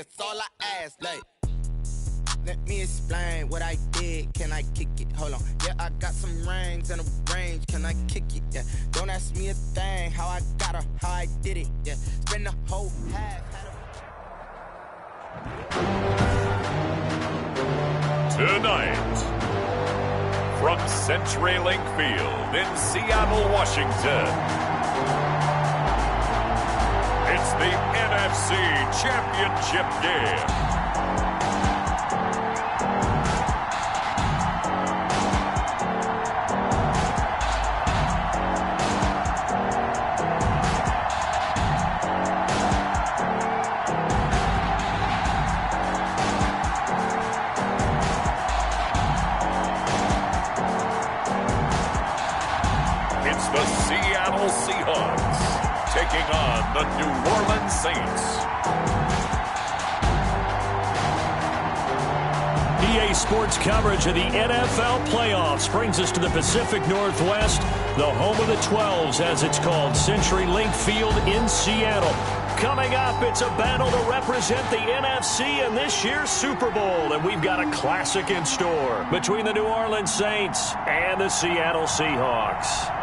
that's all I ask. Like, let me explain what I did. Can I kick it? Hold on. Yeah, I got some rings and a range. Can I kick it? Yeah. Don't ask me a thing. How I got her, how I did it. Yeah. Spend the whole half. Tonight, from CenturyLink Field in Seattle, Washington, it's the NFC Championship game. The Seattle Seahawks taking on the New Orleans Saints. EA Sports coverage of the NFL playoffs brings us to the Pacific Northwest, the home of the 12s, as it's called, CenturyLink Field in Seattle. Coming up, it's a battle to represent the NFC in this year's Super Bowl, and we've got a classic in store between the New Orleans Saints and the Seattle Seahawks.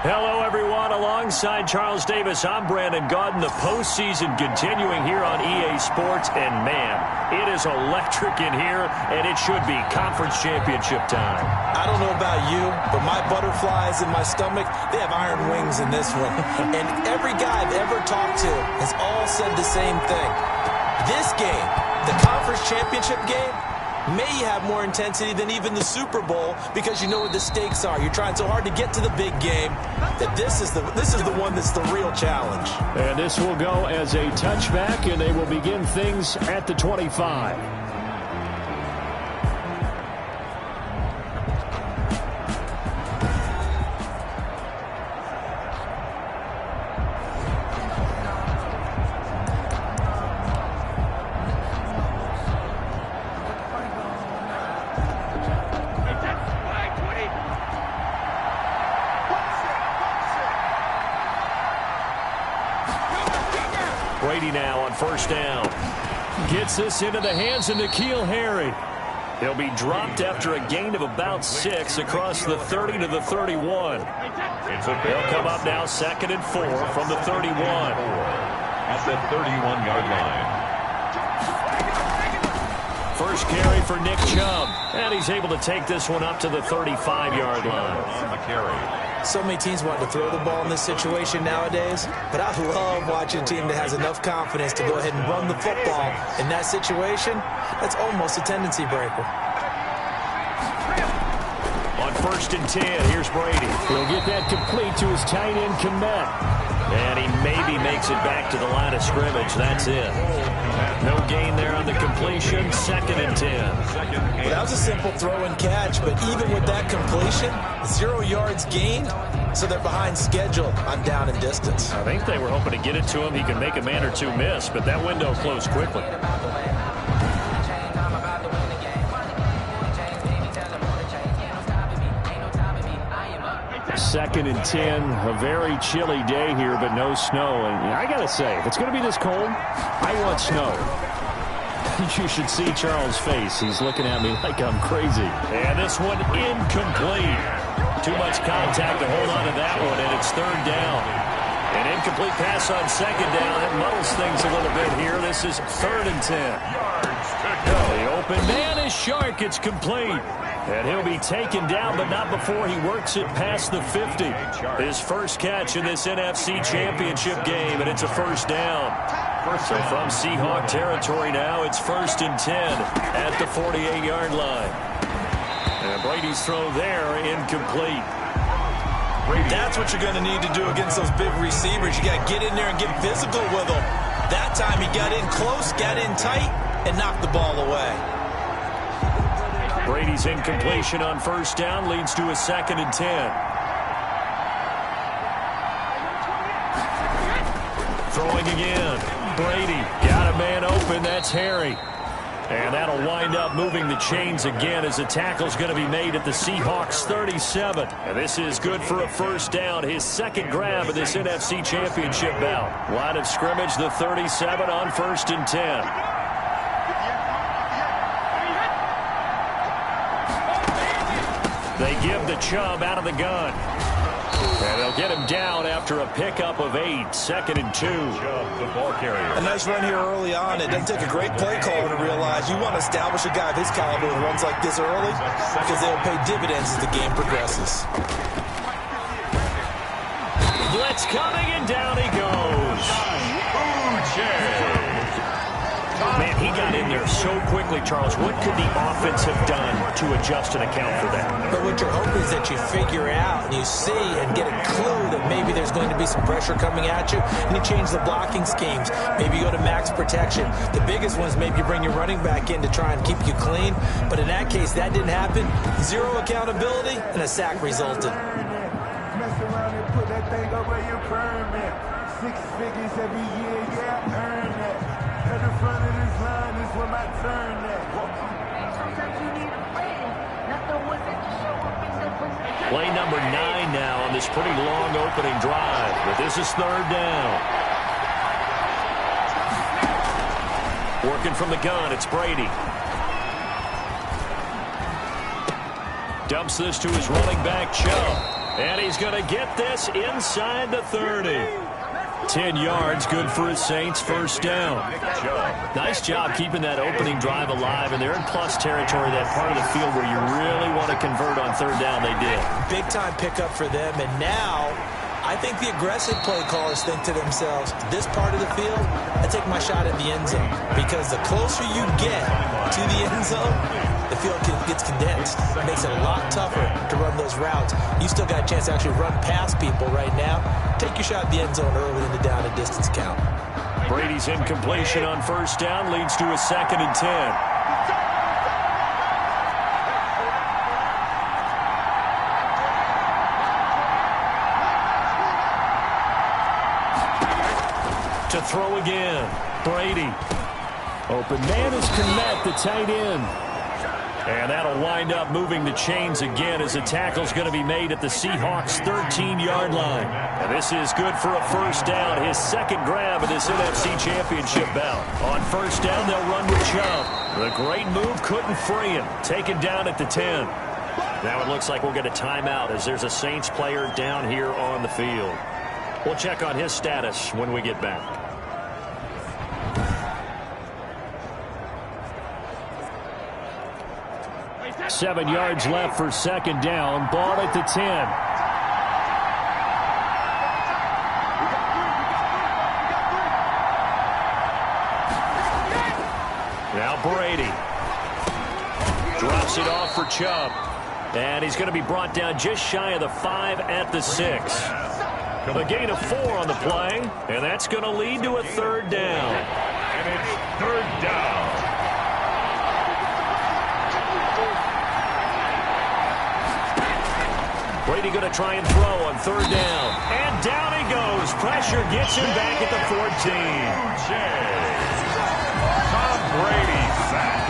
Hello, everyone. Alongside Charles Davis, I'm Brandon Gaudin. The postseason continuing here on EA Sports. And, man, it is electric in here, and it should be conference championship time. I don't know about you, but my butterflies in my stomach, they have iron wings in this one. And every guy I've ever talked to has all said the same thing. This game, the conference championship game, may have more intensity than even the Super Bowl because you know what the stakes are. You're trying so hard to get to the big game that this is the one that's the real challenge. And this will go as a touchback, and they will begin things at the 25. Brady now on first down. Gets this into the hands of N'Keal Harry. He'll be dropped after a gain of about 6 across the 30 to the 31. They'll come up now 2nd and 4 from the 31. At the 31-yard line. First carry for Nick Chubb. And he's able to take this one up to the 35-yard line. So many teams want to throw the ball in this situation nowadays, but I love watching a team that has enough confidence to go ahead and run the football. In that situation, that's almost a tendency breaker. On 1st and 10, here's Brady. He'll get that complete to his tight end, Kmet. And he maybe makes it back to the line of scrimmage. That's it. No gain there on the completion. 2nd and 10. Well, that was a simple throw and catch, but even with that completion, 0 yards gained, so they're behind schedule on down and distance. I think they were hoping to get it to him. He could make a man or two miss, but that window closed quickly. 2nd and 10, a very chilly day here, but no snow. And I got to say, if it's going to be this cold, I want snow. You should see Charles' face. He's looking at me like I'm crazy. And this one incomplete. Too much contact to hold on to that one, and it's 3rd down. An incomplete pass on 2nd down. That muddles things a little bit here. This is 3rd and 10. The open man is Shark. It's complete. And he'll be taken down, but not before he works it past the 50. His first catch in this NFC Championship game, and it's a 1st down. So from Seahawk territory now, it's 1st and 10 at the 48-yard line. And Brady's throw there, incomplete. That's what you're going to need to do against those big receivers. You got to get in there and get physical with them. That time he got in close, got in tight, and knocked the ball away. Brady's incompletion on 1st down leads to a 2nd and 10. Throwing again. Brady got a man open. That's Harry. And that'll wind up moving the chains again as the tackle's going to be made at the Seahawks 37. And this is good for a first down. His second grab of this NFC Championship bout. Line of scrimmage, the 37 on 1st and 10. They give the Chubb out of the gun. And they'll get him down after a pickup of 8. 2nd and 2. The ball carrier. A nice run here early on. It doesn't take a great play caller to realize you want to establish a guy of his caliber who runs like this early because they'll pay dividends as the game progresses. Blitz coming, and down he goes. Man, he got in there so quickly, Charles. What could the offense have done to adjust and account for that? But what you're hoping is that you figure out and you see and get a clue that maybe there's going to be some pressure coming at you, and you change the blocking schemes. Maybe you go to max protection. The biggest one is maybe you bring your running back in to try and keep you clean. But in that case, that didn't happen. 0 accountability, and a sack resulted. Mess around and put that thing over your permit. 6 figures every year, yeah, earn that. At the front of this line is where my turn at. Sometimes you need a plan, not the ones that just show up in the position. Play number 9 now on this pretty long opening drive. But this is 3rd down. Working from the gun, it's Brady. Dumps this to his running back, Chubb. And he's going to get this inside the 30. 10 yards, good for his Saints, first down. Nice job keeping that opening drive alive, and they're in plus territory, that part of the field where you really want to convert on 3rd down. They did. Big time pickup for them, and now I think the aggressive play callers think to themselves, this part of the field, I take my shot at the end zone, because the closer you get to the end zone, the field gets condensed. It makes it a lot tougher to run those routes. You still got a chance to actually run past people right now. Take your shot at the end zone early in the down and distance count. Brady's incompletion on 1st down leads to a 2nd and 10. To throw again, Brady. Open man is Kmet, the tight end. And that'll wind up moving the chains again as the tackle's going to be made at the Seahawks 13-yard line. And this is good for a first down, his second grab of this NFC Championship bout. On 1st down, they'll run with Chubb. The great move couldn't free him. Taken down at the 10. Now it looks like we'll get a timeout as there's a Saints player down here on the field. We'll check on his status when we get back. 7 yards left for 2nd down. Ball at the 10. Now Brady. Drops it off for Chubb. And he's going to be brought down just shy of the 5 at the 6. A gain of 4 on the play. And that's going to lead to a 3rd down. And it's 3rd down. Brady going to try and throw on 3rd down. And down he goes. Pressure gets him back at the 14. Tom Brady sacked.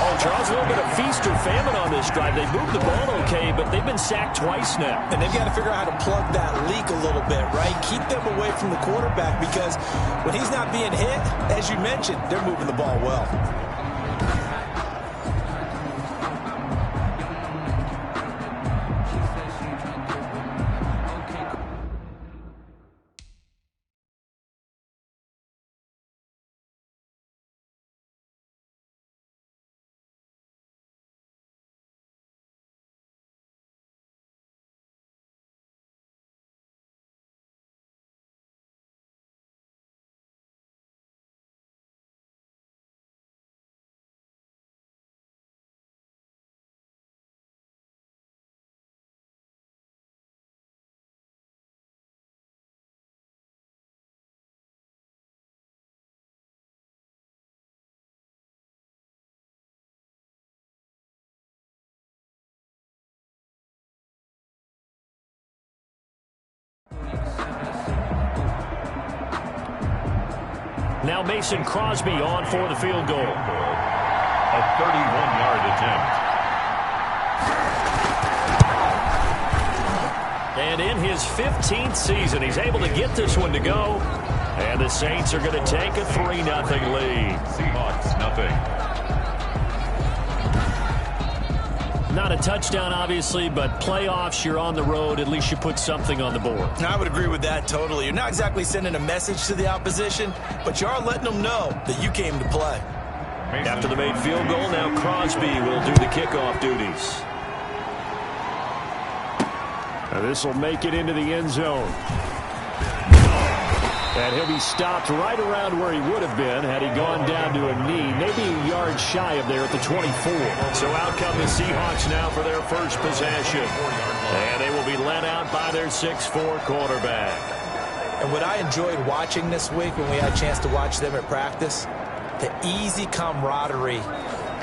Oh, Charles, a little bit of feast or famine on this drive. They moved the ball okay, but they've been sacked twice now. And they've got to figure out how to plug that leak a little bit, right? Keep them away from the quarterback, because when he's not being hit, as you mentioned, they're moving the ball well. Now Mason Crosby on for the field goal. A 31-yard attempt. And in his 15th season, he's able to get this one to go. And the Saints are going to take a 3-0 lead. Seahawks, nothing. Not a touchdown, obviously, but playoffs, you're on the road. At least you put something on the board. I would agree with that totally. You're not exactly sending a message to the opposition, but you are letting them know that you came to play. After the made field goal, now Crosby will do the kickoff duties. Now this will make it into the end zone. And he'll be stopped right around where he would have been had he gone down to a knee, maybe a yard shy of there at the 24. So out come the Seahawks now for their first possession. And they will be led out by their 6'4" quarterback. And what I enjoyed watching this week when we had a chance to watch them at practice, the easy camaraderie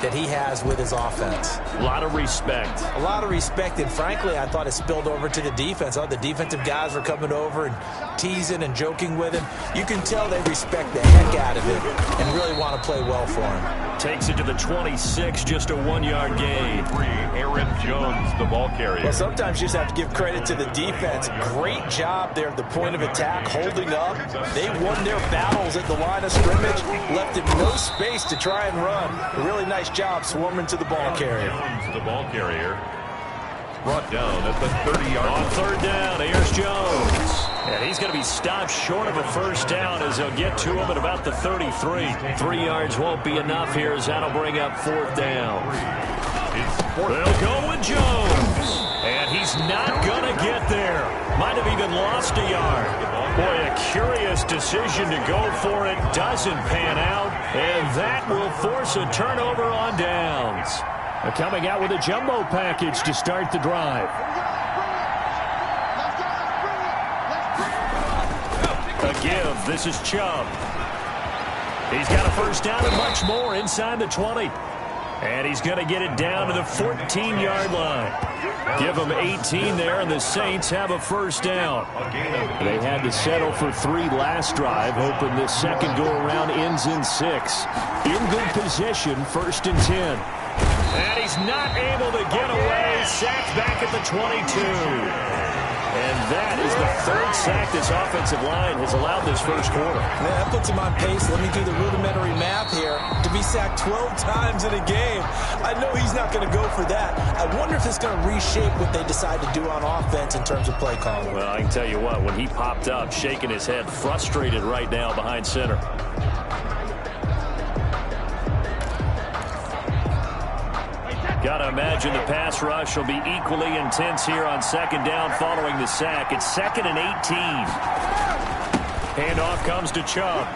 that he has with his offense. A lot of respect. A lot of respect, and frankly, I thought it spilled over to the defense. All the defensive guys were coming over and teasing and joking with him. You can tell they respect the heck out of him and really want to play well for him. Takes it to the 26, just a 1-yard gain. Aaron Jones, the ball carrier. Well, sometimes you just have to give credit to the defense. Great job there at the point of attack, holding up. They won their battles at the line of scrimmage, left him no space to try and run. A really nice job swarming to the ball carrier. Jones, the ball carrier. Brought down at the 30-yard line. On third down, here's Jones. And he's going to be stopped short of a first down as they'll get to him at about the 33. 3 yards won't be enough here as that'll bring up fourth down. They'll go with Jones. And he's not going to get there. Might have even lost a yard. Boy, a curious decision to go for it. Doesn't pan out. And that will force a turnover on downs. Coming out with a jumbo package to start the drive. A give. This is Chubb. He's got a first down and much more inside the 20. And he's going to get it down to the 14-yard line. Give them 18 there, and the Saints have a first down. They had to settle for 3 last drive, hoping this second go-around ends in 6. In good position, 1st and 10. And he's not able to get away. Sacked back at the 22. And that is the 3rd sack this offensive line has allowed this first quarter. Man, that puts him on pace. Let me do the rudimentary math here. To be sacked 12 times in a game, I know he's not going to go for that. I wonder if it's going to reshape what they decide to do on offense in terms of play calling. Well, I can tell you what, when he popped up, shaking his head, frustrated right now behind center. Got to imagine the pass rush will be equally intense here on second down following the sack. It's 2nd and 18. Handoff comes to Chubb.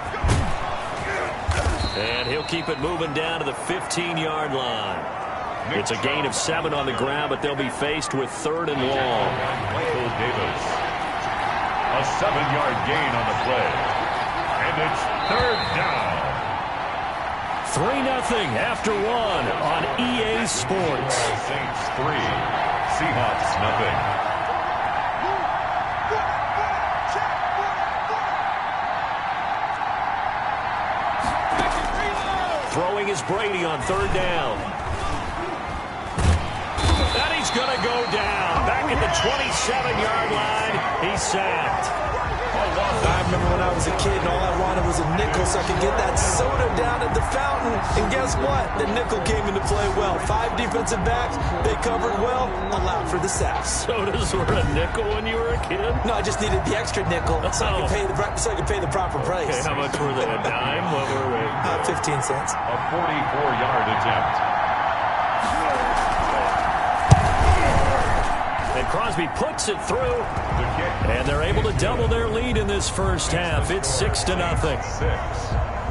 And he'll keep it moving down to the 15-yard line. It's a gain of 7 on the ground, but they'll be faced with 3rd and long. Michael Davis. A 7-yard gain on the play. And it's 3rd down. 3-0 after 1 on EA Sports. Saints 3, Seahawks nothing. Throwing is Brady on 3rd down. And he's going to go down. Back at the 27-yard line. He's sacked. I remember when I was a kid and all I wanted was a nickel so I could get that soda down at the fountain. And guess what? The nickel came into play well. 5 defensive backs, they covered well, allowed for the sacks. Sodas were a nickel when you were a kid? No, I just needed the extra nickel so I could pay the proper price. Okay, how much were they? A dime? What were they? 15 cents. A 44-yard attempt. And Crosby puts it through. And they're able to double their lead in this first half. It's 6-0.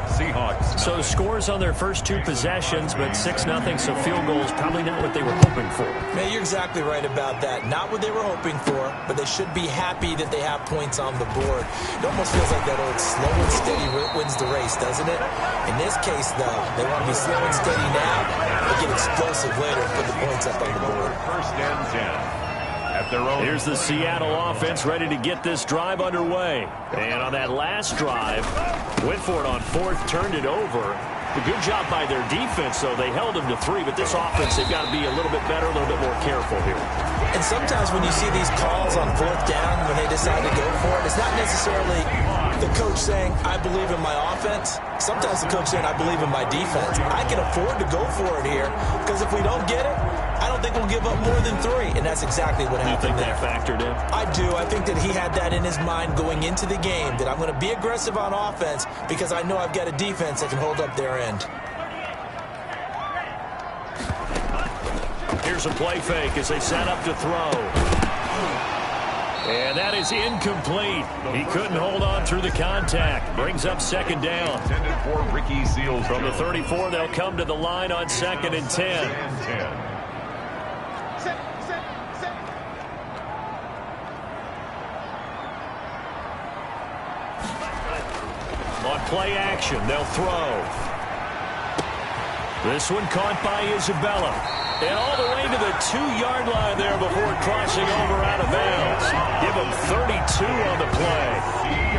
Seahawks. So scores on their first 2 possessions, but 6-0, so field goals probably not what they were hoping for. Man, you're exactly right about that. Not what they were hoping for, but they should be happy that they have points on the board. It almost feels like that old slow and steady wins the race, doesn't it? In this case, though, they want to be slow and steady now, but get explosive later and put the points up on the board. 1st and 10. Here's the Seattle offense ready to get this drive underway. And on that last drive, went for it on 4th, turned it over. A good job by their defense, though. They held them to 3, but this offense, they've got to be a little bit better, a little bit more careful here. And sometimes when you see these calls on 4th down, when they decide to go for it, it's not necessarily the coach saying, I believe in my offense. Sometimes the coach saying, I believe in my defense. I can afford to go for it here, because if we don't get it, I don't think we'll give up more than 3. And that's exactly what happened there. You think that factored in? I do. I think that he had that in his mind going into the game, that I'm going to be aggressive on offense because I know I've got a defense that can hold up their end. Here's a play fake as they set up to throw. And that is incomplete. He couldn't hold on through the contact. Brings up 2nd down. Intended for Ricky Seals. From the 34, they'll come to the line on 2nd and 10. On play action, they'll throw. This one caught by Isabella. And all the way to the 2-yard line there before crossing over out of bounds. Give them 32 on the play.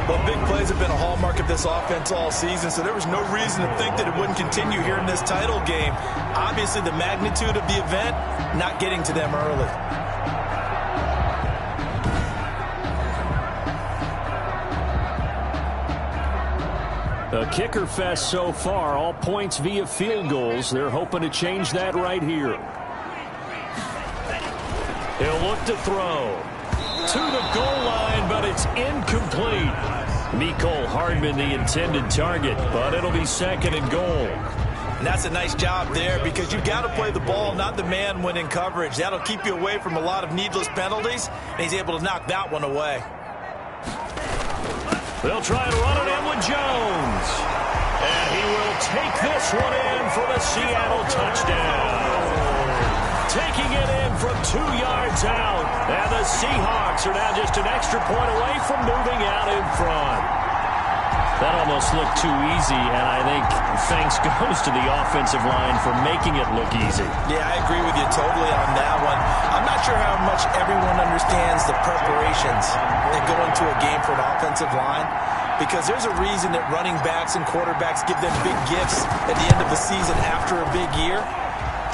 Well, big plays have been a hallmark of this offense all season, so there was no reason to think that it wouldn't continue here in this title game. Obviously, the magnitude of the event, not getting to them early. A kicker fest so far, all points via field goals. They're hoping to change that right here. He'll look to throw. To the goal line, but it's incomplete. Mecole Hardman, the intended target, but it'll be 2nd and goal. And that's a nice job there because you've got to play the ball, not the man when in coverage. That'll keep you away from a lot of needless penalties, and he's able to knock that one away. They'll try to run it in with Jones. And he will take this one in for the Seattle touchdown. Taking it in from 2 yards out. And the Seahawks are now just an extra point away from moving out in front. That almost looked too easy, and I think thanks goes to the offensive line for making it look easy. Yeah, I agree with you totally on that one. I'm not sure how much everyone understands the preparations that go into a game for an offensive line, because there's a reason that running backs and quarterbacks give them big gifts at the end of the season after a big year.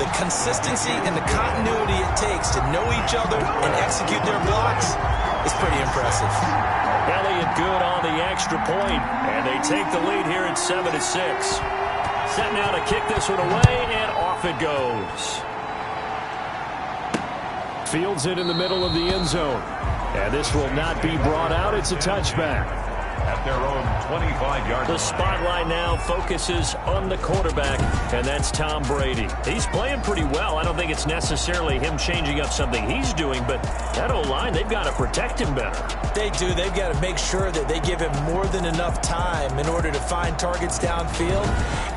The consistency and the continuity it takes to know each other and execute their blocks is pretty impressive. Elliott good on the extra point, and they take the lead here at 7-6. Set now to kick this one away, and off it goes. Fields it in the middle of the end zone, and this will not be brought out. It's a touchback. At their own 25-yard line. The spotlight now focuses on the quarterback, and that's Tom Brady. He's playing pretty well. I don't think it's necessarily him changing up something he's doing, but that O-line, they've got to protect him better. They do. They've got to make sure that they give him more than enough time in order to find targets downfield.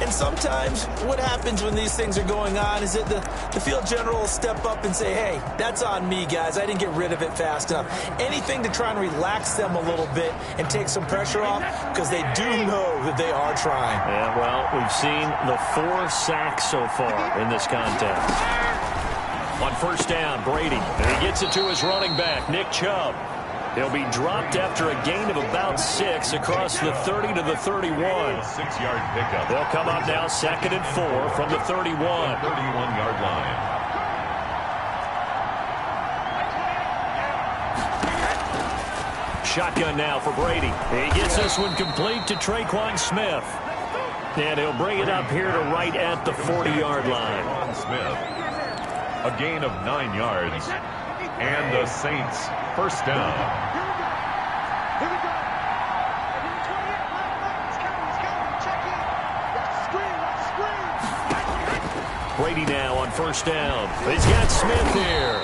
And sometimes what happens when these things are going on is that the field general will step up and say, hey, that's on me, guys. I didn't get rid of it fast enough. Anything to try and relax them a little bit and take some pressure off, because they do know that they are trying. Yeah, well, we've seen the 4 sacks so far in this contest. On 1st down, Brady. And he gets it to his running back, Nick Chubb. He'll be dropped after a gain of about 6 across the 30 to the 31. 6-yard pickup. They'll come up now 2nd and 4 from the 31. 31-yard line. Shotgun now for Brady. He gets this one complete to Traquan Smith. And he'll bring it up here to right at the 40-yard line. Traquan Smith, a gain of 9 yards. And the Saints, 1st down. Brady now on 1st down. He's got Smith here.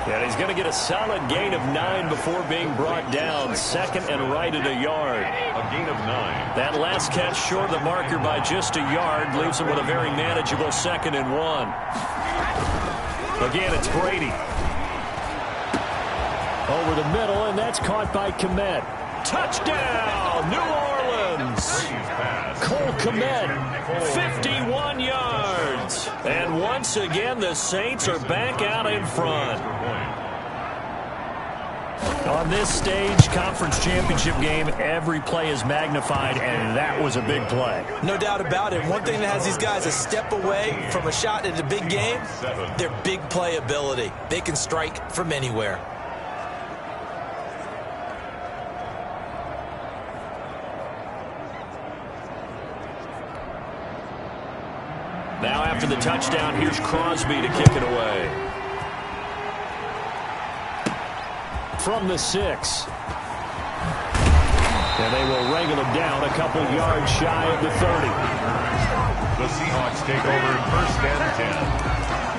And he's going to get a solid gain of 9 before being brought down. 2nd and right at a yard. A gain of 9. That last catch short of the marker by just a yard leaves him with a very manageable 2nd and 1. Again, it's Brady. Over the middle, and that's caught by Kmet. Touchdown, New Orleans. Cole Kmet, 51 yards. And once again, the Saints are back out in front. On this stage, conference championship game, every play is magnified, and that was a big play. No doubt about it. One thing that has these guys a step away from a shot in a big game, their big play ability. They can strike from anywhere. Now after the touchdown, here's Crosby to kick it away. From the 6. And they will wrangle him down a couple yards shy of the 30. The Seahawks take over first and 10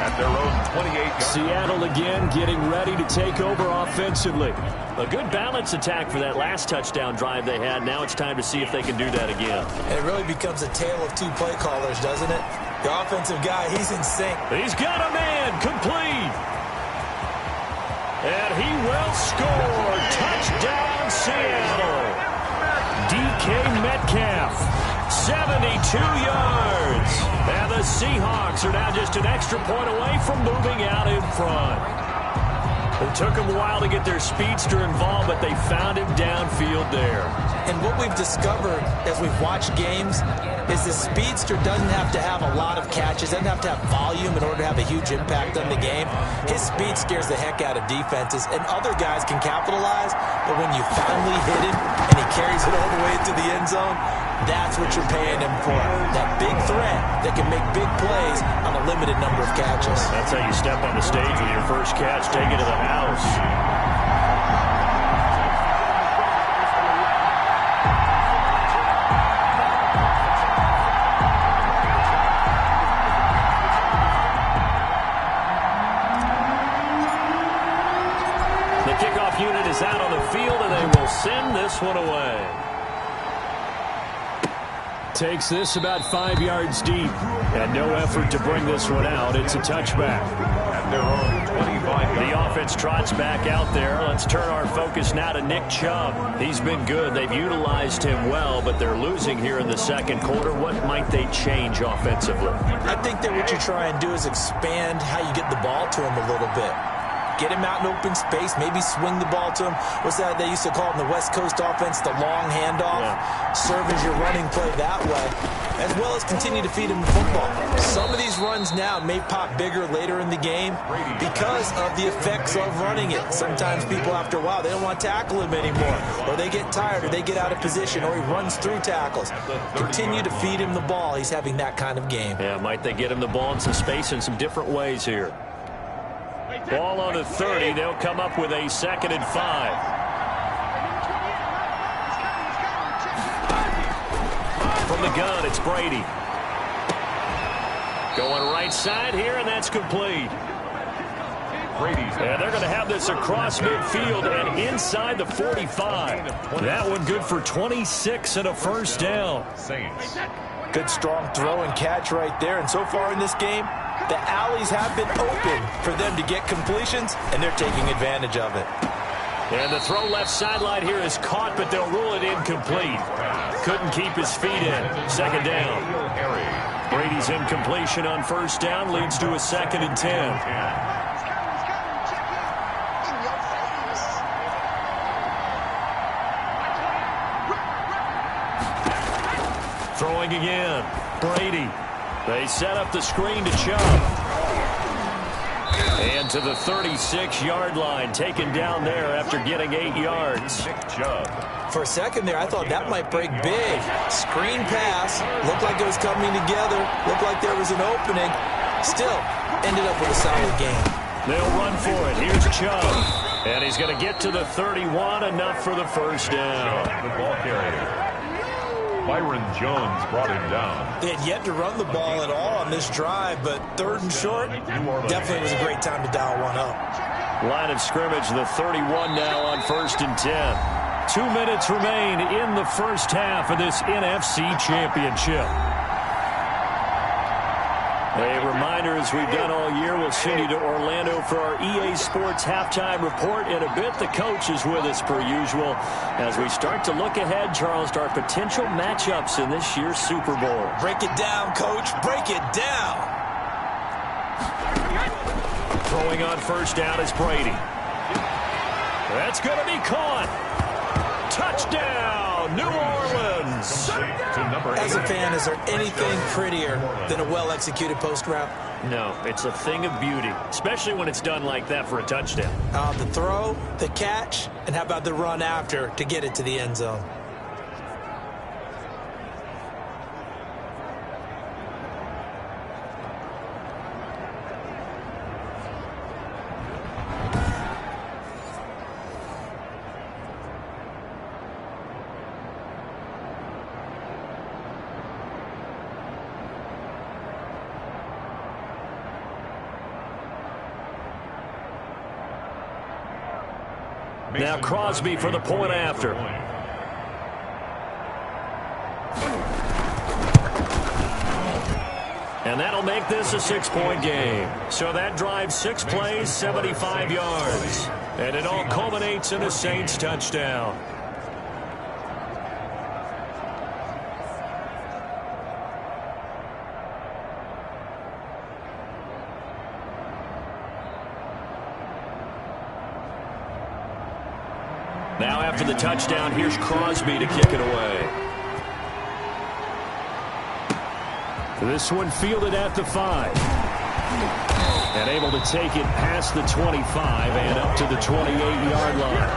at their own 28-yard. Seattle again getting ready to take over offensively. A good balance attack for that last touchdown drive they had. Now it's time to see if they can do that again. And it really becomes a tale of two play callers, doesn't it? The offensive guy, he's in sync. He's got a man complete. And he will score. Touchdown, Seattle. DK Metcalf, 72 yards. And the Seahawks are now just an extra point away from moving out in front. It took them a while to get their speedster involved, but they found him downfield there. And what we've discovered as we've watched games is the speedster doesn't have to have a lot of catches, doesn't have to have volume in order to have a huge impact on the game. His speed scares the heck out of defenses, and other guys can capitalize, but when you finally hit him and he carries it all the way into the end zone, that's what you're paying him for. That big threat that can make big plays on a limited number of catches. That's how you step on the stage with your first catch, take it to the house. The kickoff unit is out on the field, and they will send this one away. Takes this about 5 yards deep, and no effort to bring this one out. It's a touchback. At their own 25. The offense trots back out there. Let's turn our focus now to Nick Chubb. He's been good. They've utilized him well, but they're losing here in the second quarter. What might they change offensively? I think that what you try and do is expand how you get the ball to him a little bit. Get him out in open space, maybe swing the ball to him. What's that they used to call in the West Coast offense, the long handoff? Yeah. Serve as your running play that way, as well as continue to feed him the football. Some of these runs now may pop bigger later in the game because of the effects of running it. Sometimes people, after a while, they don't want to tackle him anymore, or they get tired, or they get out of position, or he runs through tackles. Continue to feed him the ball. He's having that kind of game. Yeah, might they get him the ball in some space in some different ways here. Ball on the 30. They'll come up with a 2nd and 5. From the gun, it's Brady. Going right side here, and that's complete. And they're going to have this across midfield and inside the 45. That one good for 26 and a first down. Good strong throw and catch right there. And so far in this game, the alleys have been open for them to get completions, and they're taking advantage of it. And the throw left sideline here is caught, but they'll rule it incomplete. Couldn't keep his feet in. 2nd down. Brady's incompletion on first down leads to a 2nd and 10. Throwing again. Brady. They set up the screen to Chubb. And to the 36-yard line, taken down there after getting 8 yards. For a second there, I thought that might break big. Screen pass. Looked like it was coming together. Looked like there was an opening. Still, ended up with a solid game. They'll run for it. Here's Chubb. And he's going to get to the 31, enough for the first down. The ball carrier. Byron Jones brought him down. They had yet to run the ball at all on this drive, but 3rd and short, definitely was a great time to dial one up. Line of scrimmage, the 31 now on 1st and 10. 2 minutes remain in the first half of this NFC Championship. A reminder, as we've done all year, we'll send you to Orlando for our EA Sports halftime report in a bit. The coach is with us per usual as we start to look ahead, Charles, to our potential matchups in this year's Super Bowl. Break it down, Coach. Break it down. Throwing on first down is Brady. That's going to be caught. Touchdown, New Orleans. As a fan, is there anything prettier than a well-executed post route? No, it's a thing of beauty, especially when it's done like that for a touchdown. The throw, the catch, and how about the run after to get it to the end zone? Now Crosby for the point after. And that'll make this a 6-point game. So that drives 6 plays, 75 yards. And it all culminates in a Saints touchdown. Now after the touchdown, here's Crosby to kick it away. This one fielded at the 5. And able to take it past the 25 and up to the 28-yard line.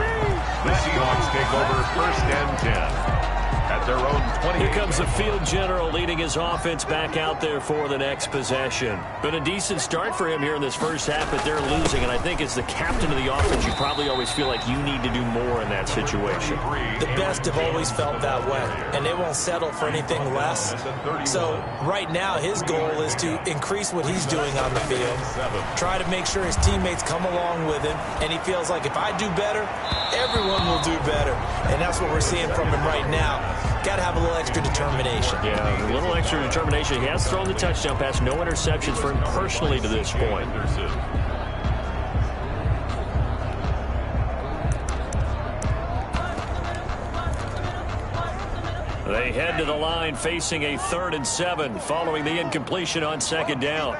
The Seahawks take over 1st and 10. At their own 20. Here comes the field general leading his offense back out there for the next possession. Been a decent start for him here in this first half, but they're losing. And I think as the captain of the offense, you probably always feel like you need to do more in that situation. The best have always felt that way, and they won't settle for anything less. So right now his goal is to increase what he's doing on the field, try to make sure his teammates come along with him, and he feels like if I do better, everyone will do better. And that's what we're seeing from him right now. Got to have a little extra determination. Yeah, a little extra determination. He has thrown the touchdown pass. No interceptions for him personally to this point. They head to the line facing a 3rd and 7 following the incompletion on 2nd down.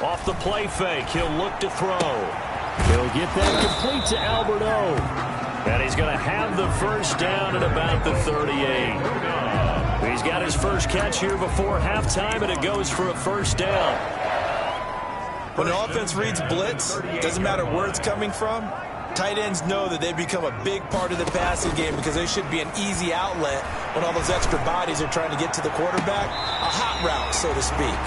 Off the play fake, he'll look to throw. He'll get that complete to Albert O. And he's going to have the first down at about the 38. He's got his first catch here before halftime, and it goes for a first down. When the offense reads blitz, doesn't matter where it's coming from, tight ends know that they become a big part of the passing game because they should be an easy outlet when all those extra bodies are trying to get to the quarterback. A hot route, so to speak.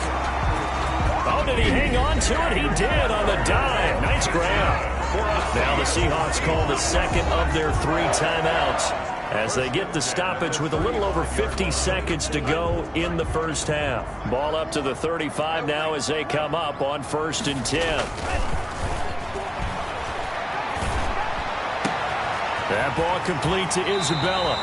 Oh, did he hang on to it? He did on the dive. Nice grab. Now the Seahawks call the second of their 3 timeouts as they get the stoppage with a little over 50 seconds to go in the first half. Ball up to the 35 now as they come up on 1st and 10. That ball complete to Isabella.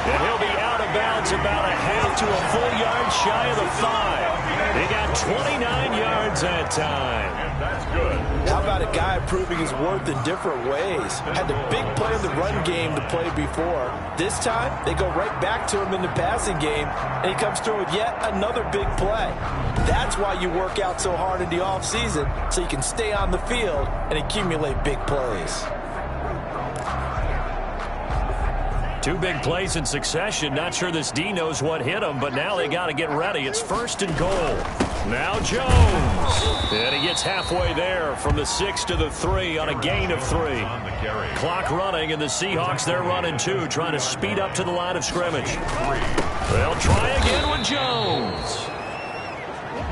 And he'll be out of bounds about a half to a full yard shy of the 5. They got 29 yards that time. And that's good. How about a guy proving his worth in different ways? Had the big play in the run game to play before. This time, they go right back to him in the passing game, and he comes through with yet another big play. That's why you work out so hard in the offseason, so you can stay on the field and accumulate big plays. 2 big plays in succession. Not sure this D knows what hit him, but now they got to get ready. It's 1st and goal. Now Jones. And he gets halfway there from the 6 to the 3 on a gain of 3. Clock running, and the Seahawks, they're running 2, trying to speed up to the line of scrimmage. They'll try again with Jones.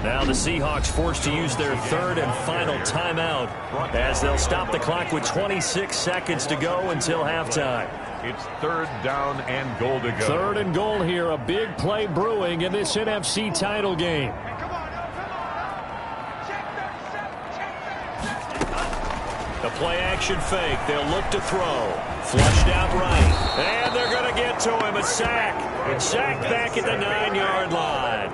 Now the Seahawks forced to use their 3rd and final timeout as they'll stop the clock with 26 seconds to go until halftime. It's 3rd down and goal to go. 3rd and goal here. A big play brewing in this NFC title game. The play action fake. They'll look to throw. Flushed out right. And they're going to get to him. A sack. And sacked back at the 9-yard line.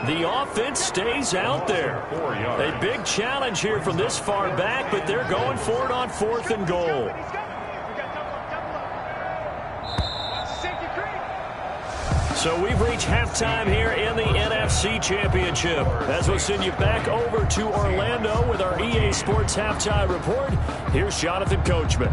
The offense stays out there. A big challenge here from this far back, but they're going for it on 4th and goal. So we've reached halftime here in the NFC Championship. As we'll send you back over to Orlando with our EA Sports Halftime Report, here's Jonathan Coachman.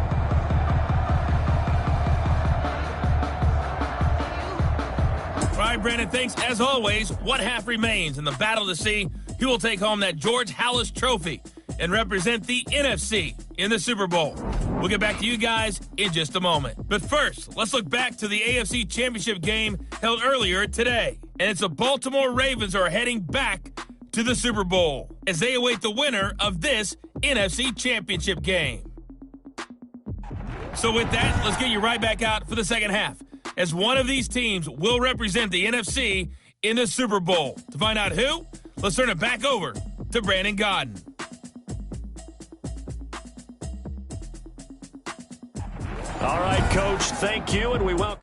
All right, Brandon, thanks. As always, one half remains in the battle to see who will take home that George Halas Trophy and represent the NFC in the Super Bowl. We'll get back to you guys in just a moment. But first, let's look back to the AFC Championship game held earlier today. And it's the Baltimore Ravens who are heading back to the Super Bowl as they await the winner of this NFC Championship game. So with that, let's get you right back out for the second half, as one of these teams will represent the NFC in the Super Bowl. To find out who, let's turn it back over to Brandon Godden. All right, Coach, thank you, and we welcome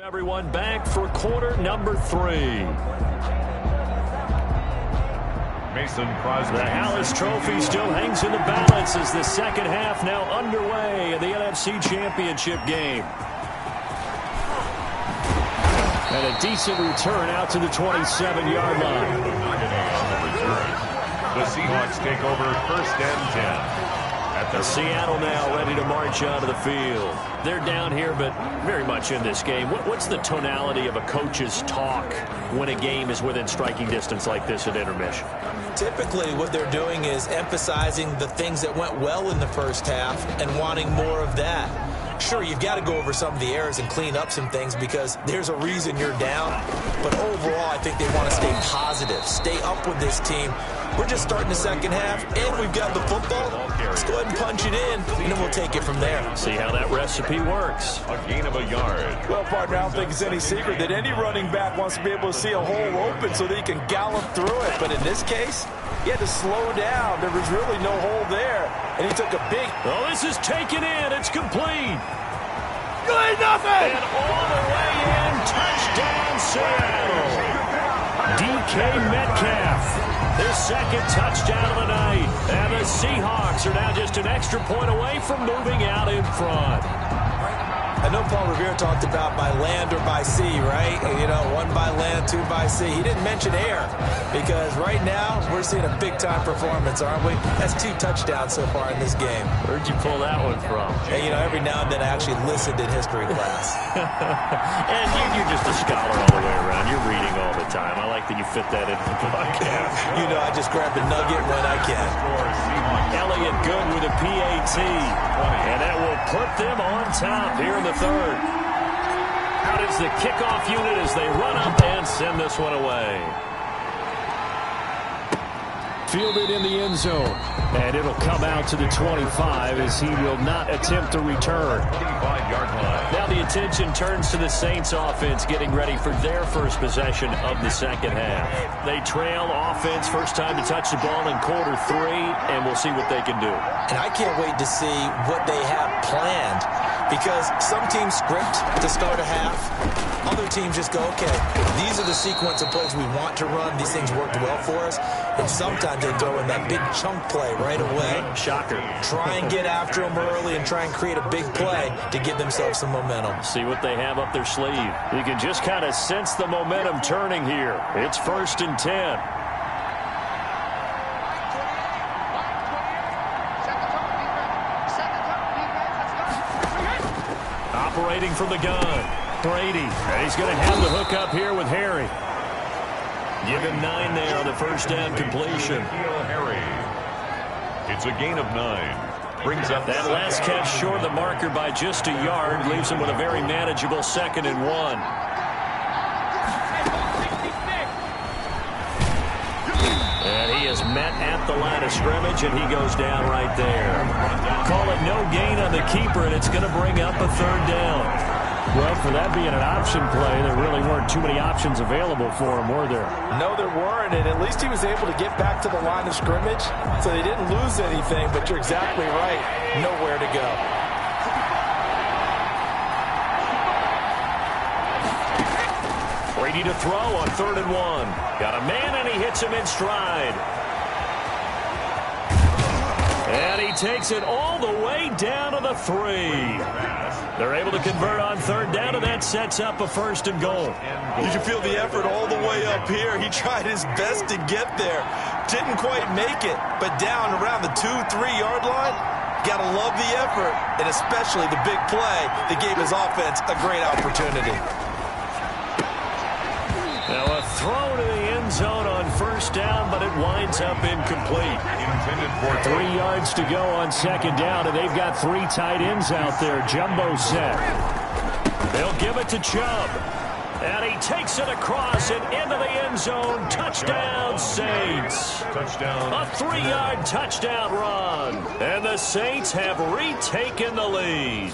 Everyone back for quarter number 3. Mason Crosby. The Hallis Trophy still hangs in the balance as the second half now underway in the NFC Championship game. And a decent return out to the 27-yard line. The Seahawks take over 1st and 10. Seattle now ready to march out of the field. They're down here, but very much in this game. What's the tonality of a coach's talk when a game is within striking distance like this at intermission? Typically, what they're doing is emphasizing the things that went well in the first half and wanting more of that. Sure, you've got to go over some of the errors and clean up some things because there's a reason you're down. But overall, I think they want to stay positive, stay up with this team. We're just starting the second half, and we've got the football. Let's go ahead and punch it in, and then we'll take it from there. See how that recipe works. A gain of a yard. Well, partner, I don't think it's any secret that any running back wants to be able to see a hole open so that he can gallop through it. But in this case, he had to slow down. There was really no hole there, and he took a big... Oh, this is taken in. It's complete. Good nothing! And all the way in, touchdown Seattle. DK Metcalf. His second touchdown of the night. And the Seahawks are now just an extra point away from moving out in front. I know Paul Revere talked about by land or by sea, right? You know, 1 by land, 2 by sea. He didn't mention air because right now we're seeing a big-time performance, aren't we? That's 2 touchdowns so far in this game. Where'd you pull that one from? And, you know, every now and then I actually listened in history class. And you're just a scholar all the way around. You're reading all the time. I like that you fit that into the podcast. You know, I just grab the nugget when I can. Elliott good with a PAT. And that will put them on top here in the third. Out is the kickoff unit as they run up and send this one away. Fielded in the end zone. And it'll come out to the 25 as he will not attempt to return. 25-yard line. Now the attention turns to the Saints offense getting ready for their first possession of the second half. They trail offense first time to touch the ball in quarter 3, and we'll see what they can do. And I can't wait to see what they have planned because some teams script to start a half. Other teams just go, okay, these are the sequence of plays we want to run. These things worked well for us. And sometimes they throw in that big chunk play right away. Shocker. Try and get after them early and try and create a big play to give themselves some momentum. See what they have up their sleeve. You can just kind of sense the momentum turning here. It's 1st and 10. Operating from the gun. Brady. And he's going to have the hook up here with Harry. Give him 9 there on the first down completion. Harry. It's a gain of 9. Brings up that last catch short of the marker by just a yard. Leaves him with a very manageable 2nd and 1. And he is met at the line of scrimmage, and he goes down right there. Call it no gain on the keeper, and it's going to bring up a 3rd down. Well, for that being an option play, there really weren't too many options available for him, were there? No, there weren't, and at least he was able to get back to the line of scrimmage, so they didn't lose anything, but you're exactly right. Nowhere to go. Brady to throw on 3rd and 1. Got a man, and he hits him in stride. And he takes it all the way down to the 3. They're able to convert on 3rd down, and that sets up a 1st and goal. You can feel the effort all the way up here. He tried his best to get there. Didn't quite make it, but down around the 2-3-yard line, got to love the effort, and especially the big play that gave his offense a great opportunity. Now a throw to the end zone on 1st down, but it winds up incomplete. Intended for 3 yards to go on 2nd down, and they've got 3 tight ends out there. Jumbo set. They'll give it to Chubb. And he takes it across and into the end zone. Touchdown, Saints. touchdown. A 3-yard touchdown run. And the Saints have retaken the lead.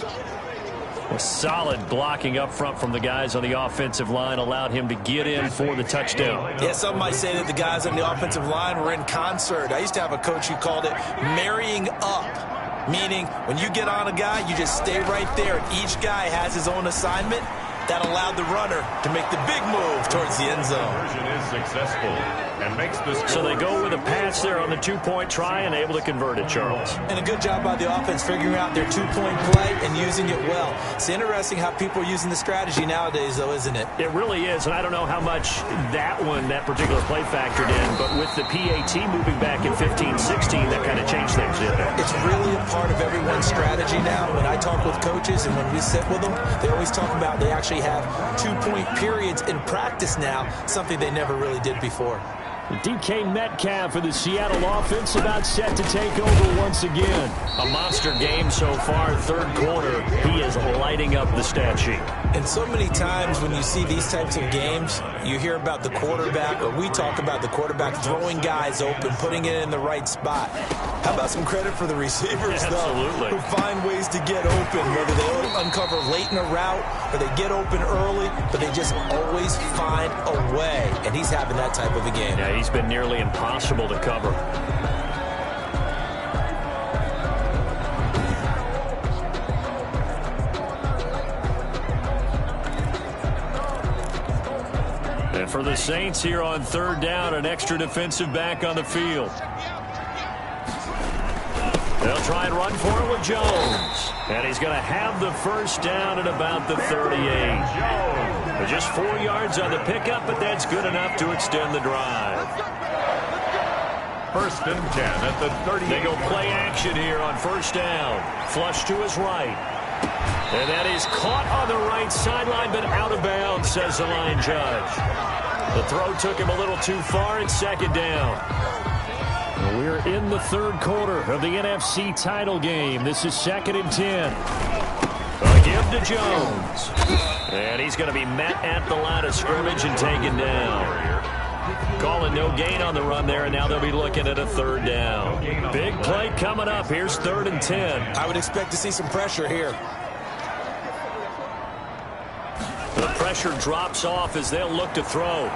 A solid blocking up front from the guys on the offensive line allowed him to get in for the touchdown. Yeah, some might say that the guys on the offensive line were in concert. I used to have a coach who called it marrying up, meaning when you get on a guy, you just stay right there, and each guy has his own assignment. That allowed the runner to make the big move towards the end zone. Conversion is successful and makes the score. So they go with a pass there on the two-point try and able to convert it, Charles. And a good job by the offense figuring out their two-point play and using it well. It's interesting how people are using the strategy nowadays, though, isn't it? It really is, and I don't know how much that particular play factored in, but with the PAT moving back in 15-16, that kind of changed things, didn't it? It's really a part of everyone's strategy now. When I talk with coaches and when we sit with them, they always talk about they actually have two-point periods in practice now, something they never really did before. DK Metcalf for the Seattle offense about set to take over once again. A monster game so far, third quarter. He is lighting up the stat sheet. And so many times when you see these types of games, you hear about the quarterback, or we talk about the quarterback throwing guys open, putting it in the right spot. How about some credit for the receivers, Absolutely. though, who find ways to get open, whether they uncover late in a route or they get open early, but they just always find a way. And he's having that type of a game. Yeah, he's been nearly impossible to cover. And for the Saints here on third down, an extra defensive back on the field. They'll try and run for it with Jones. And he's going to have the first down at about the 38. Just 4 yards on the pickup, but that's good enough to extend the drive. First and 10 at the 38. They go play action here on first down. Flush to his right. And that is caught on the right sideline, but out of bounds, says the line judge. The throw took him a little too far. It's second down. We're in the third quarter of the NFC title game. This is 2nd and 10. A give to Jones. And he's going to be met at the line of scrimmage and taken down. Calling no gain on the run there, and now they'll be looking at a third down. Big play coming up. Here's 3rd and 10. I would expect to see some pressure here. The pressure drops off as they'll look to throw.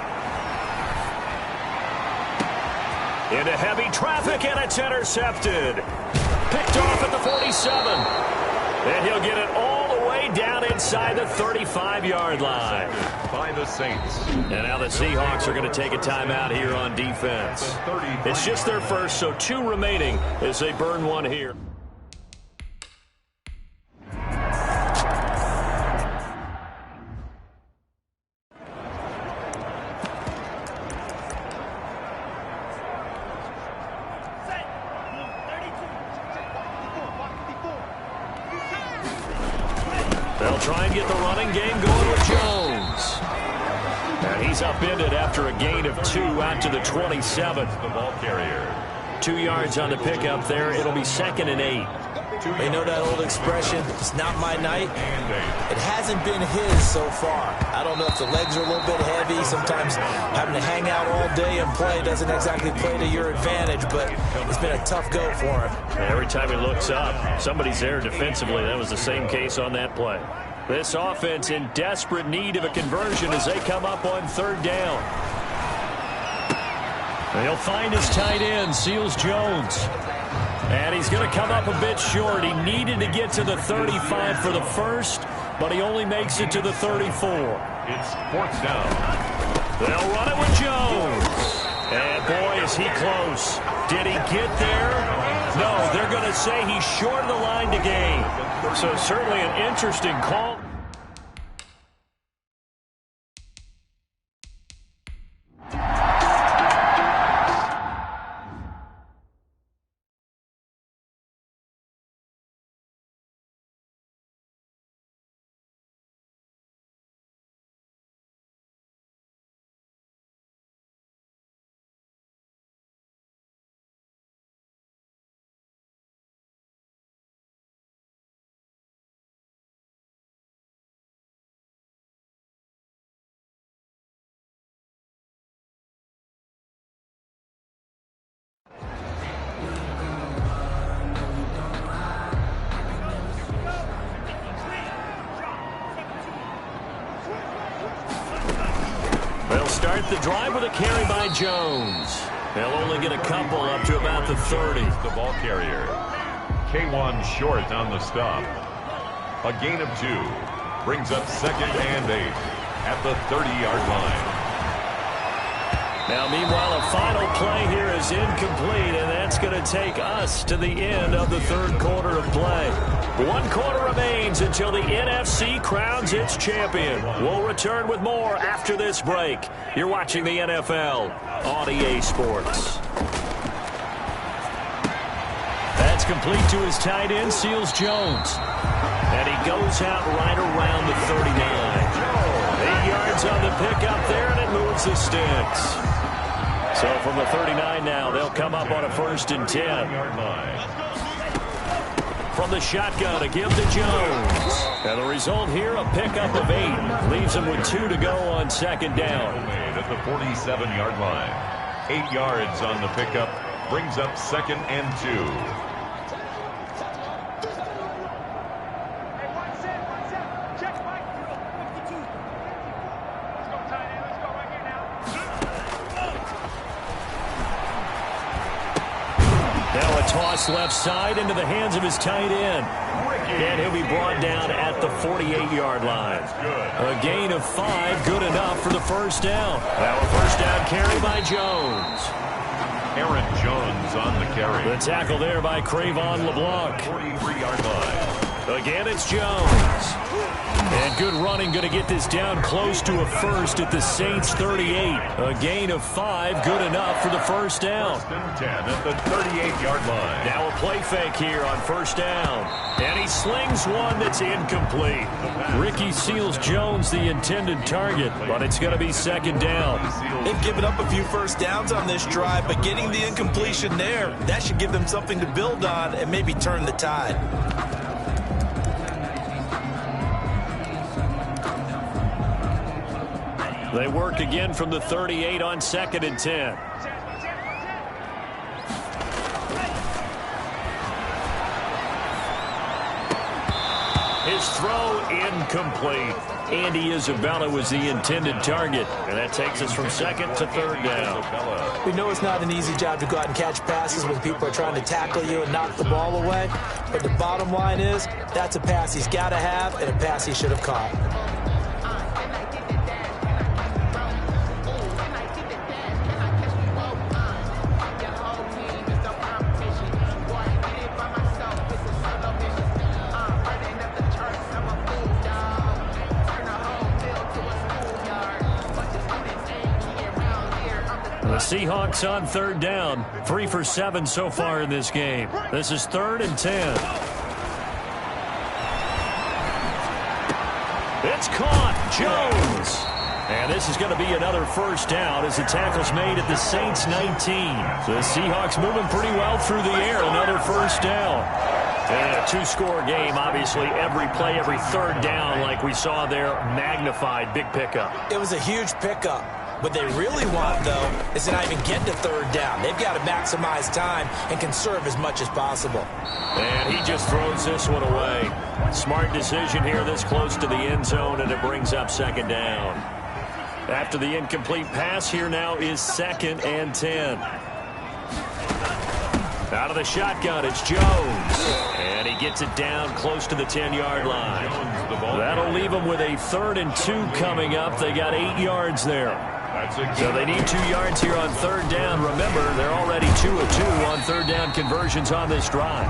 Into heavy traffic, and it's intercepted. Picked off at the 47. And he'll get it all the way down inside the 35-yard line. By the Saints. And now the Seahawks are going to take a timeout here on defense. It's just their first, so 2 remaining as they burn one here. They'll try and get the running game going with Jones. And he's upended after a gain of 2 out to the 27. The ball carrier. 2 yards on the pickup there. It'll be 2nd and 8. You know that old expression, it's not my night? It hasn't been his so far. I don't know if the legs are a little bit heavy. Sometimes having to hang out all day and play doesn't exactly play to your advantage, but it's been a tough go for him. Every time he looks up, somebody's there defensively. That was the same case on that play. This offense in desperate need of a conversion as they come up on 3rd down. He'll find his tight end, Seals Jones. And he's going to come up a bit short. He needed to get to the 35 for the first, but he only makes it to the 34. It's 4th down. They'll run it with Jones. And boy, is he close. Did he get there? No, they're going to say he's short of the line to gain. So certainly an interesting call. They'll start the drive with a carry by Jones. They'll only get a couple up to about the 30. The ball carrier. K1 short on the stop. A gain of 2. brings up 2nd and 8 at the 30-yard line. Now, meanwhile, a final play here is incomplete, and that's going to take us to the end of the 3rd quarter of play. 1 quarter remains until the NFC crowns its champion. We'll return with more after this break. You're watching the NFL on EA Sports. That's complete to his tight end, Seals-Jones. And he goes out right around the 39. 8 yards on the pickup there, and it moves the sticks. So from the 39 now, they'll come up on a 1st and 10. From the shotgun, a give to Jones. And the result here, a pickup of 8. Leaves him with 2 to go on 2nd down. At the 47-yard line. 8 yards on the pickup. Brings up 2nd and 2. Toss left side into the hands of his tight end. And he'll be brought down at the 48-yard line. A gain of 5, good enough for the 1st down. Now a 1st down carry by Jones. Aaron Jones on the carry. The tackle there by Crayvon LeBlanc. 43-yard line. Again, it's Jones. And good running, going to get this down close to a 1st at the Saints 38. A gain of 5, good enough for the 1st down. 1st and 10 at the 38-yard line. Now a play fake here on 1st down. And he slings one that's incomplete. Ricky Seals-Jones, the intended target, but it's going to be 2nd down. They've given up a few 1st downs on this drive, but getting the incompletion there, that should give them something to build on and maybe turn the tide. They work again from the 38 on 2nd and 10. His throw incomplete. Andy Isabella was the intended target, and that takes us from 2nd to 3rd down. We know it's not an easy job to go out and catch passes when people are trying to tackle you and knock the ball away, but the bottom line is that's a pass he's got to have and a pass he should have caught. The Seahawks on 3rd down. 3 for 7 so far in this game. This is 3rd and 10. It's caught. Jones. And this is going to be another 1st down as the tackle's made at the Saints 19. The Seahawks moving pretty well through the air. Another 1st down. And a 2-score game, obviously, every play, every 3rd down, like we saw there, magnified, big pickup. It was a huge pickup. What they really want, though, is to not even get to 3rd down. They've got to maximize time and conserve as much as possible. And he just throws this one away. Smart decision here this close to the end zone, and it brings up 2nd down. After the incomplete pass, here now is 2nd and 10. Out of the shotgun, it's Jones. And he gets it down close to the 10-yard line. That'll leave him with a 3rd and 2 coming up. They got 8 yards there. So they need 2 yards here on 3rd down. Remember, they're already 2 of 2 on 3rd down conversions on this drive.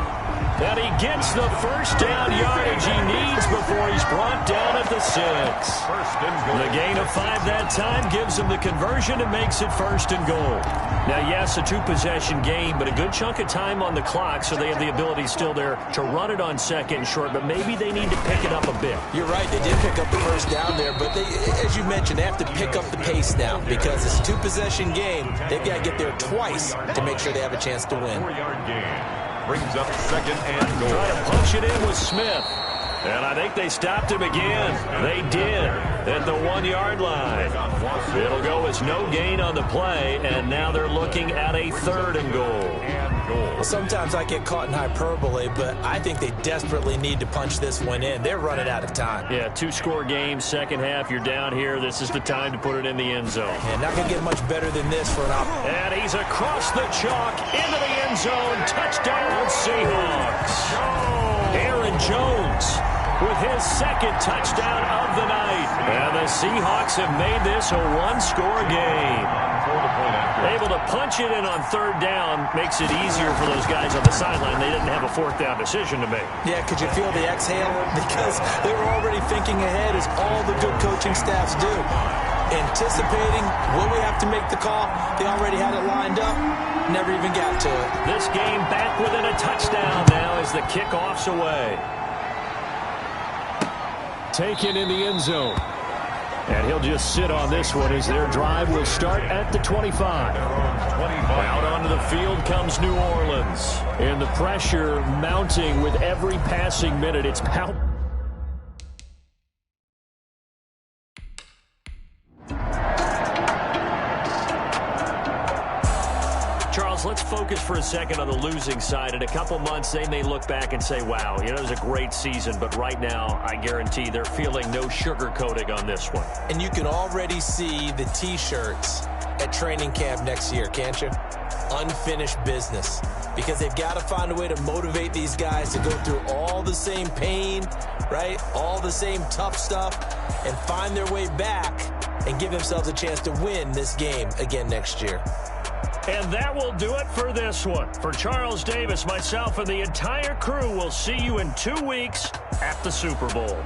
And he gets the 1st down yardage he needs before he's brought down at the 6. The gain of 5 that time gives him the conversion and makes it 1st and goal. Now, yes, a 2-possession game, but a good chunk of time on the clock, so they have the ability still there to run it on 2nd and short, but maybe they need to pick it up a bit. You're right, they did pick up the 1st down there, but they, as you mentioned, they have to pick up the pace now because it's a 2-possession game. They've got to get there twice to make sure they have a chance to win. 4-yard gain. Brings up 2nd and goal. Try to punch it in with Smith. And I think they stopped him again. They did at the 1-yard line. It'll go as no gain on the play, and now they're looking at a 3rd and goal. Well, sometimes I get caught in hyperbole, but I think they desperately need to punch this one in. They're running out of time. Yeah, 2-score game, second half. You're down here. This is the time to put it in the end zone. And not going to get much better than this for an opportunity. And he's across the chalk into the end zone. Touchdown, Seahawks. Aaron Jones with his second touchdown of the night. And the Seahawks have made this a one-score game. Able to punch it in on third down makes it easier for those guys on the sideline. They didn't have a fourth down decision to make. Yeah, could you feel the exhale? Because they were already thinking ahead, as all the good coaching staffs do. Anticipating, will we have to make the call? They already had it lined up. Never even got to it. This game back within a touchdown now as the kickoff's away. Taken in the end zone. And he'll just sit on this one as their drive will start at the 25. Out onto the field comes New Orleans. And the pressure mounting with every passing minute. It's palpable. Charles, let's focus for a second on the losing side. In a couple months, they may look back and say, wow, it was a great season. But right now, I guarantee they're feeling no sugarcoating on this one. And you can already see the T-shirts at training camp next year, can't you? Unfinished business. Because they've got to find a way to motivate these guys to go through all the same pain, right? All the same tough stuff, and find their way back and give themselves a chance to win this game again next year. And that will do it for this one. For Charles Davis, myself, and the entire crew, we'll see you in 2 weeks at the Super Bowl.